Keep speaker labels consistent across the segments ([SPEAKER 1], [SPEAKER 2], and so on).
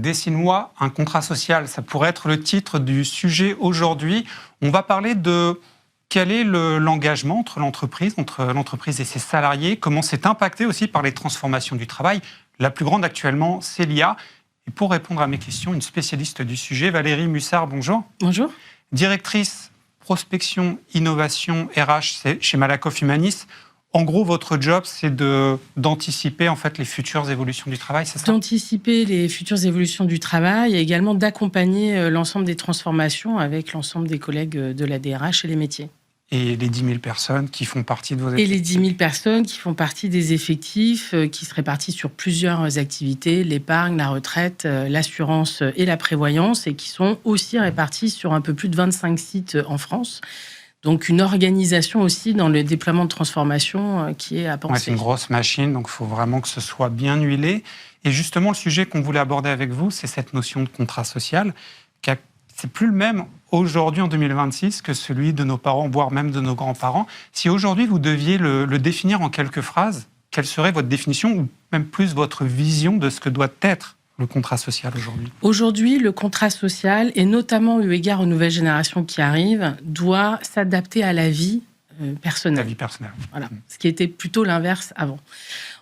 [SPEAKER 1] Dessine-moi un contrat social, ça pourrait être le titre du sujet aujourd'hui. On va parler de quel est l'engagement entre l'entreprise et ses salariés, comment c'est impacté aussi par les transformations du travail. La plus grande actuellement, c'est l'IA. Et pour répondre à mes questions, une spécialiste du sujet, Valérie Mussard, bonjour.
[SPEAKER 2] Bonjour.
[SPEAKER 1] Directrice prospection, innovation, RH chez Malakoff Humanis. En gros, votre job, c'est d'anticiper en fait les futures évolutions du travail, c'est ça ?
[SPEAKER 2] D'anticiper les futures évolutions du travail et également d'accompagner l'ensemble des transformations avec l'ensemble des collègues de la DRH et les métiers.
[SPEAKER 1] Et les 10 000 personnes qui font partie de vos effectifs.
[SPEAKER 2] Et les 10 000 personnes qui font partie des effectifs qui se répartissent sur plusieurs activités, l'épargne, la retraite, l'assurance et la prévoyance, et qui sont aussi réparties sur un peu plus de 25 sites en France. Donc une organisation aussi dans le déploiement de transformation qui est à penser.
[SPEAKER 1] Ouais, c'est une grosse machine, donc il faut vraiment que ce soit bien huilé. Et justement, le sujet qu'on voulait aborder avec vous, c'est cette notion de contrat social, c'est plus le même aujourd'hui en 2026 que celui de nos parents, voire même de nos grands-parents. Si aujourd'hui vous deviez le définir en quelques phrases, quelle serait votre définition ou même plus votre vision de ce que doit être le contrat social aujourd'hui ?
[SPEAKER 2] Aujourd'hui, le contrat social, et notamment eu égard aux nouvelles générations qui arrivent, doit s'adapter à la vie personnelle.
[SPEAKER 1] La vie personnelle.
[SPEAKER 2] Voilà. Ce qui était plutôt l'inverse avant.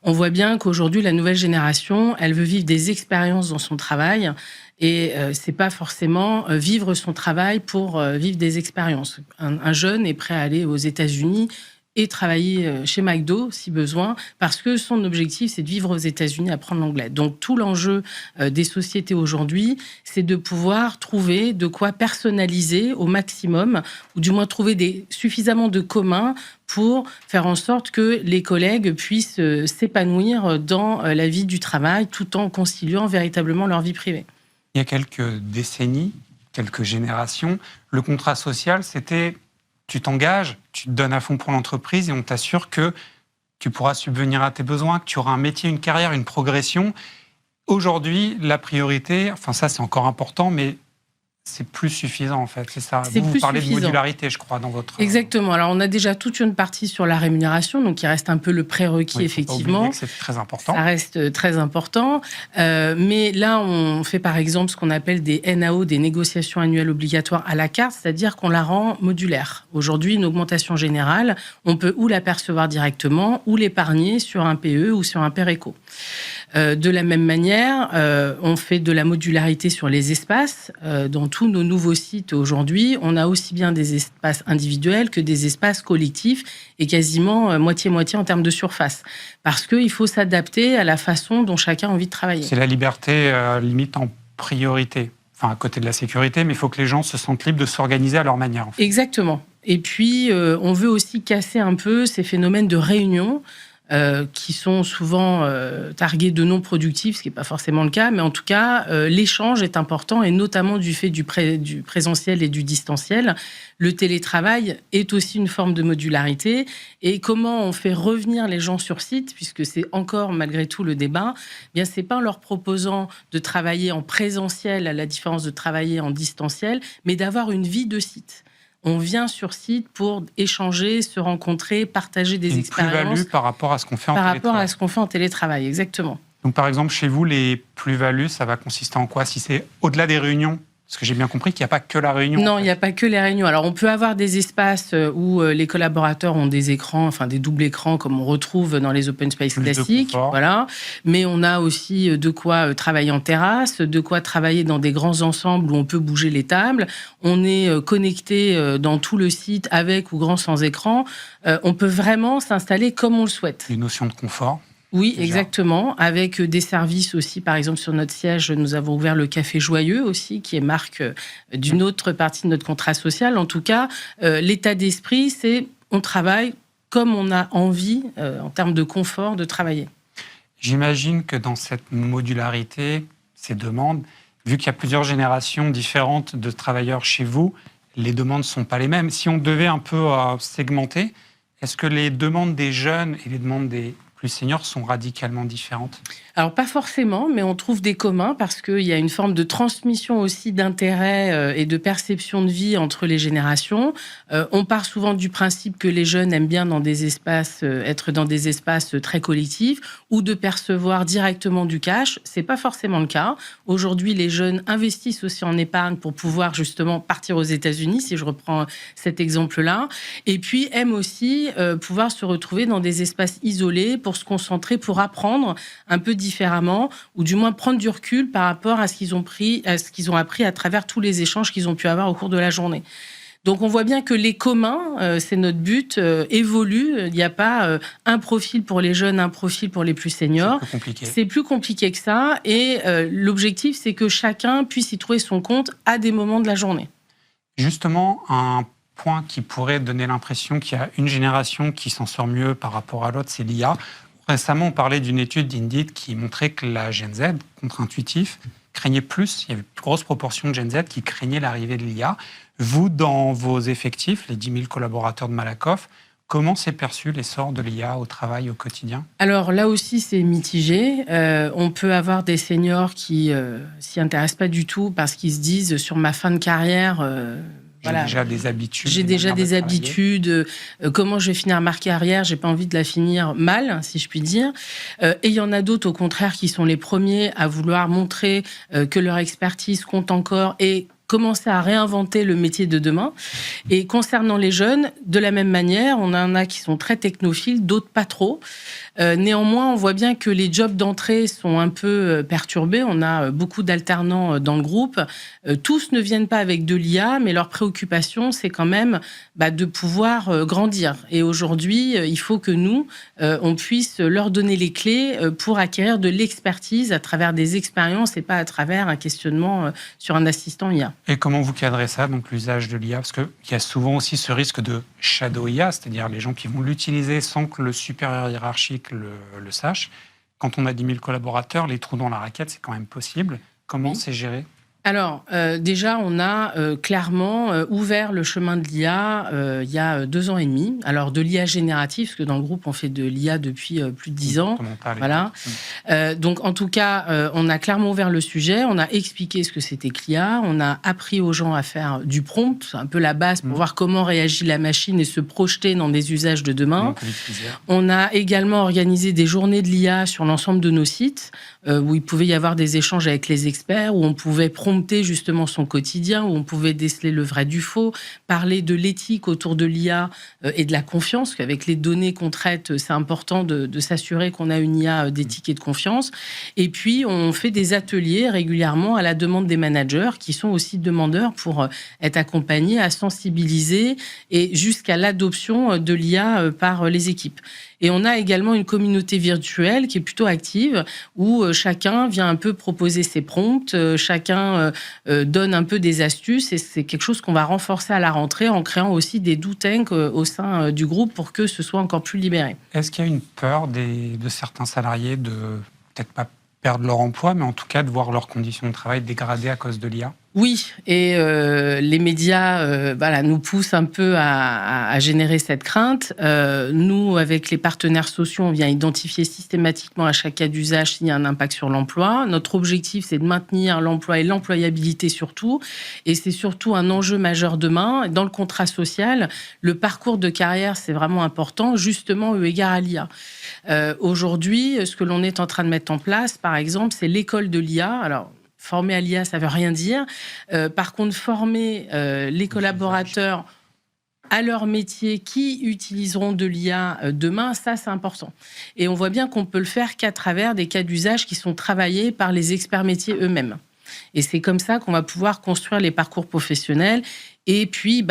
[SPEAKER 2] On voit bien qu'aujourd'hui, la nouvelle génération, elle veut vivre des expériences dans son travail, et c'est pas forcément vivre son travail pour vivre des expériences. Un jeune est prêt à aller aux États-Unis et travailler chez McDo, si besoin, parce que son objectif, c'est de vivre aux États-Unis, apprendre l'anglais. Donc, tout l'enjeu des sociétés aujourd'hui, c'est de pouvoir trouver de quoi personnaliser au maximum, ou du moins trouver suffisamment de communs pour faire en sorte que les collègues puissent s'épanouir dans la vie du travail, tout en conciliant véritablement leur vie privée.
[SPEAKER 1] Il y a quelques décennies, quelques générations, le contrat social, c'était... Tu t'engages, tu te donnes à fond pour l'entreprise et on t'assure que tu pourras subvenir à tes besoins, que tu auras un métier, une carrière, une progression. Aujourd'hui, la priorité, enfin ça c'est encore important, mais c'est plus suffisant en fait, c'est ça. Vous parlez de modularité, je crois, dans votre...
[SPEAKER 2] Exactement. Alors on a déjà toute une partie sur la rémunération, donc il reste un peu le prérequis, oui, effectivement.
[SPEAKER 1] C'est très important.
[SPEAKER 2] Ça reste très important. Mais là, on fait par exemple ce qu'on appelle des NAO, des négociations annuelles obligatoires à la carte, c'est-à-dire qu'on la rend modulaire. Aujourd'hui, une augmentation générale, on peut ou la percevoir directement ou l'épargner sur un PE ou sur un PERECO. De la même manière, on fait de la modularité sur les espaces. Dans tous nos nouveaux sites aujourd'hui, on a aussi bien des espaces individuels que des espaces collectifs et quasiment moitié-moitié en termes de surface. Parce qu'il faut s'adapter à la façon dont chacun a envie de travailler.
[SPEAKER 1] C'est la liberté limite en priorité, enfin à côté de la sécurité, mais il faut que les gens se sentent libres de s'organiser à leur manière. En fait.
[SPEAKER 2] Exactement. Et puis, on veut aussi casser un peu ces phénomènes de réunion qui sont souvent targués de non productifs, ce qui n'est pas forcément le cas, mais en tout cas, l'échange est important, et notamment du fait du présentiel et du distanciel. Le télétravail est aussi une forme de modularité, et comment on fait revenir les gens sur site, puisque c'est encore malgré tout le débat, eh bien c'est pas en leur proposant de travailler en présentiel, à la différence de travailler en distanciel, mais d'avoir une vie de site. On vient sur site pour échanger, se rencontrer, partager des expériences.
[SPEAKER 1] Une plus-value par rapport à ce qu'on fait en télétravail.
[SPEAKER 2] Par rapport à ce qu'on fait en télétravail, exactement.
[SPEAKER 1] Donc par exemple, chez vous, les plus-values, ça va consister en quoi ? Si c'est au-delà des réunions ? Parce que j'ai bien compris qu'il n'y a pas que la réunion.
[SPEAKER 2] Non, il n'y a pas que les réunions. Alors, on peut avoir des espaces où les collaborateurs ont des écrans, enfin des doubles écrans, comme on retrouve dans les open space classiques. Voilà. Mais on a aussi de quoi travailler en terrasse, de quoi travailler dans des grands ensembles où on peut bouger les tables. On est connecté dans tout le site avec ou grand sans écran. On peut vraiment s'installer comme on le souhaite.
[SPEAKER 1] Une notion de confort.
[SPEAKER 2] Oui, déjà. Exactement. Avec des services aussi, par exemple, sur notre siège, nous avons ouvert le Café Joyeux aussi, qui est marque d'une autre partie de notre contrat social. En tout cas, l'état d'esprit, c'est on travaille comme on a envie, en termes de confort, de travailler.
[SPEAKER 1] J'imagine que dans cette modularité, ces demandes, vu qu'il y a plusieurs générations différentes de travailleurs chez vous, les demandes ne sont pas les mêmes. Si on devait un peu segmenter, est-ce que les demandes des jeunes et les demandes des plus seniors sont radicalement différentes?
[SPEAKER 2] Alors, pas forcément, mais on trouve des communs parce qu'il y a une forme de transmission aussi d'intérêt et de perception de vie entre les générations. On part souvent du principe que les jeunes aiment bien être dans des espaces très collectifs ou de percevoir directement du cash. C'est pas forcément le cas. Aujourd'hui, les jeunes investissent aussi en épargne pour pouvoir justement partir aux États-Unis, si je reprends cet exemple-là. Et puis, aiment aussi pouvoir se retrouver dans des espaces isolés pour se concentrer, pour apprendre un peu différemment, ou du moins prendre du recul par rapport à ce qu'ils ont appris à travers tous les échanges qu'ils ont pu avoir au cours de la journée. Donc on voit bien que les communs, c'est notre but, évoluent. Il n'y a pas un profil pour les jeunes, un profil pour les plus seniors.
[SPEAKER 1] C'est plus compliqué.
[SPEAKER 2] C'est plus compliqué que ça. Et l'objectif, c'est que chacun puisse y trouver son compte à des moments de la journée.
[SPEAKER 1] Justement, un point qui pourrait donner l'impression qu'il y a une génération qui s'en sort mieux par rapport à l'autre, c'est l'IA. Récemment, on parlait d'une étude d'Indeed qui montrait que la Gen Z, contre-intuitif, craignait plus. Il y avait une plus grosse proportion de Gen Z qui craignait l'arrivée de l'IA. Vous, dans vos effectifs, les 10 000 collaborateurs de Malakoff, comment s'est perçu l'essor de l'IA au travail, au quotidien?
[SPEAKER 2] Alors là aussi, c'est mitigé. On peut avoir des seniors qui s'y intéressent pas du tout parce qu'ils se disent sur ma fin de carrière...
[SPEAKER 1] J'ai déjà des habitudes.
[SPEAKER 2] J'ai déjà des habitudes. Comment je vais finir ma carrière? J'ai pas envie de la finir mal, si je puis dire. Et il y en a d'autres, au contraire, qui sont les premiers à vouloir montrer que leur expertise compte encore et commencer à réinventer le métier de demain. Et concernant les jeunes, de la même manière, on en a qui sont très technophiles, d'autres pas trop. Néanmoins, on voit bien que les jobs d'entrée sont un peu perturbés. On a beaucoup d'alternants dans le groupe. Tous ne viennent pas avec de l'IA, mais leur préoccupation, c'est quand même de pouvoir grandir. Et aujourd'hui, il faut que nous, on puisse leur donner les clés pour acquérir de l'expertise à travers des expériences et pas à travers un questionnement sur un assistant IA.
[SPEAKER 1] Et comment vous cadrez ça, donc l'usage de l'IA? Parce qu'il y a souvent aussi ce risque de shadow IA, c'est-à-dire les gens qui vont l'utiliser sans que le supérieur hiérarchique le sache. Quand on a 10 000 collaborateurs, les trous dans la raquette, c'est quand même possible. Comment c'est géré?
[SPEAKER 2] Alors, déjà, on a clairement ouvert le chemin de l'IA il y a 2 ans et demi. Alors, de l'IA générative, parce que dans le groupe, on fait de l'IA depuis plus de 10 ans. Voilà. Donc, en tout cas, on a clairement ouvert le sujet. On a expliqué ce que c'était que l'IA. On a appris aux gens à faire du prompt, c'est un peu la base pour voir comment réagit la machine et se projeter dans des usages de demain. On a également organisé des journées de l'IA sur l'ensemble de nos sites, où il pouvait y avoir des échanges avec les experts, où on pouvait prompter justement son quotidien, où on pouvait déceler le vrai du faux, parler de l'éthique autour de l'IA et de la confiance, qu'avec les données qu'on traite, c'est important de s'assurer qu'on a une IA d'éthique et de confiance. Et puis, on fait des ateliers régulièrement à la demande des managers, qui sont aussi demandeurs pour être accompagnés, à sensibiliser et jusqu'à l'adoption de l'IA par les équipes. Et on a également une communauté virtuelle qui est plutôt active, où chacun vient un peu proposer ses prompts, chacun donne un peu des astuces, et c'est quelque chose qu'on va renforcer à la rentrée en créant aussi des do tanks au sein du groupe pour que ce soit encore plus libéré.
[SPEAKER 1] Est-ce qu'il y a une peur de certains salariés de peut-être pas perdre leur emploi, mais en tout cas de voir leurs conditions de travail dégradées à cause de l'IA?
[SPEAKER 2] Oui, et les médias nous poussent un peu à générer cette crainte. Nous, avec les partenaires sociaux, on vient identifier systématiquement à chaque cas d'usage s'il y a un impact sur l'emploi. Notre objectif, c'est de maintenir l'emploi et l'employabilité surtout. Et c'est surtout un enjeu majeur demain. Dans le contrat social, le parcours de carrière, c'est vraiment important, justement eu égard à l'IA. Aujourd'hui, ce que l'on est en train de mettre en place, par exemple, c'est l'école de l'IA. Alors, former à l'IA, ça ne veut rien dire. Par contre, former les collaborateurs à leur métier qui utiliseront de l'IA demain, ça, c'est important. Et on voit bien qu'on peut le faire qu'à travers des cas d'usage qui sont travaillés par les experts métiers eux-mêmes. Et c'est comme ça qu'on va pouvoir construire les parcours professionnels et puis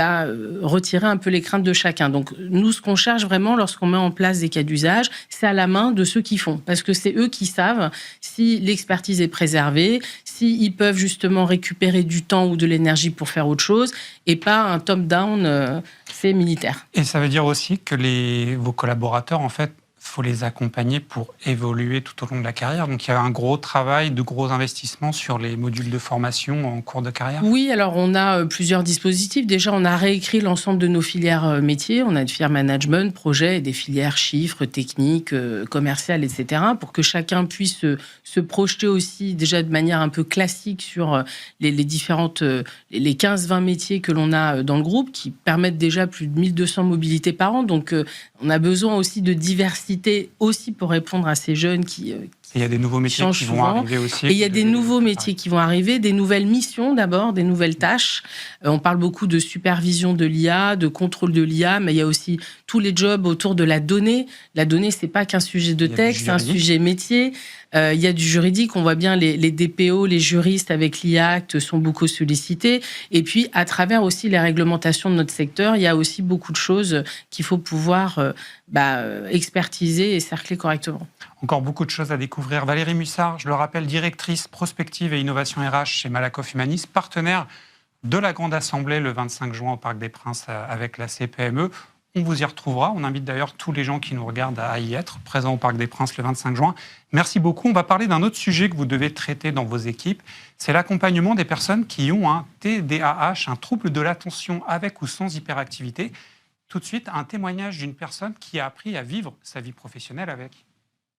[SPEAKER 2] retirer un peu les craintes de chacun. Donc, nous, ce qu'on cherche vraiment lorsqu'on met en place des cas d'usage, c'est à la main de ceux qui font. Parce que c'est eux qui savent si l'expertise est préservée, s'ils peuvent justement récupérer du temps ou de l'énergie pour faire autre chose, et pas un top-down, c'est militaire.
[SPEAKER 1] Et ça veut dire aussi que vos collaborateurs, en fait, faut les accompagner pour évoluer tout au long de la carrière. Donc, il y a un gros travail, de gros investissements sur les modules de formation en cours de carrière.
[SPEAKER 2] Oui, alors on a plusieurs dispositifs. Déjà, on a réécrit l'ensemble de nos filières métiers. On a une filière management, projet, et des filières chiffres, techniques, commerciales, etc. pour que chacun puisse se projeter aussi déjà de manière un peu classique sur les différentes, les 15-20 métiers que l'on a dans le groupe qui permettent déjà plus de 1200 mobilités par an. Donc, on a besoin aussi de diversité aussi pour répondre à ces jeunes qui
[SPEAKER 1] il y a des nouveaux métiers qui vont arriver aussi.
[SPEAKER 2] Et il y a des nouveaux métiers qui vont arriver, des nouvelles missions d'abord, des nouvelles tâches. On parle beaucoup de supervision de l'IA, de contrôle de l'IA, mais il y a aussi tous les jobs autour de la donnée. La donnée, c'est pas qu'un sujet de texte, c'est un sujet métier. Il y a du juridique, on voit bien les DPO, les juristes avec l'IA Act sont beaucoup sollicités. Et puis, à travers aussi les réglementations de notre secteur, il y a aussi beaucoup de choses qu'il faut pouvoir expertiser et cercler correctement.
[SPEAKER 1] Encore beaucoup de choses à découvrir. Valérie Mussard, je le rappelle, directrice prospective et innovation RH chez Malakoff Humanis, partenaire de la Grande Assemblée le 25 juin au Parc des Princes avec la CPME. On vous y retrouvera. On invite d'ailleurs tous les gens qui nous regardent à y être, présents au Parc des Princes le 25 juin. Merci beaucoup. On va parler d'un autre sujet que vous devez traiter dans vos équipes. C'est l'accompagnement des personnes qui ont un TDAH, un trouble de l'attention avec ou sans hyperactivité. Tout de suite, un témoignage d'une personne qui a appris à vivre sa vie professionnelle avec.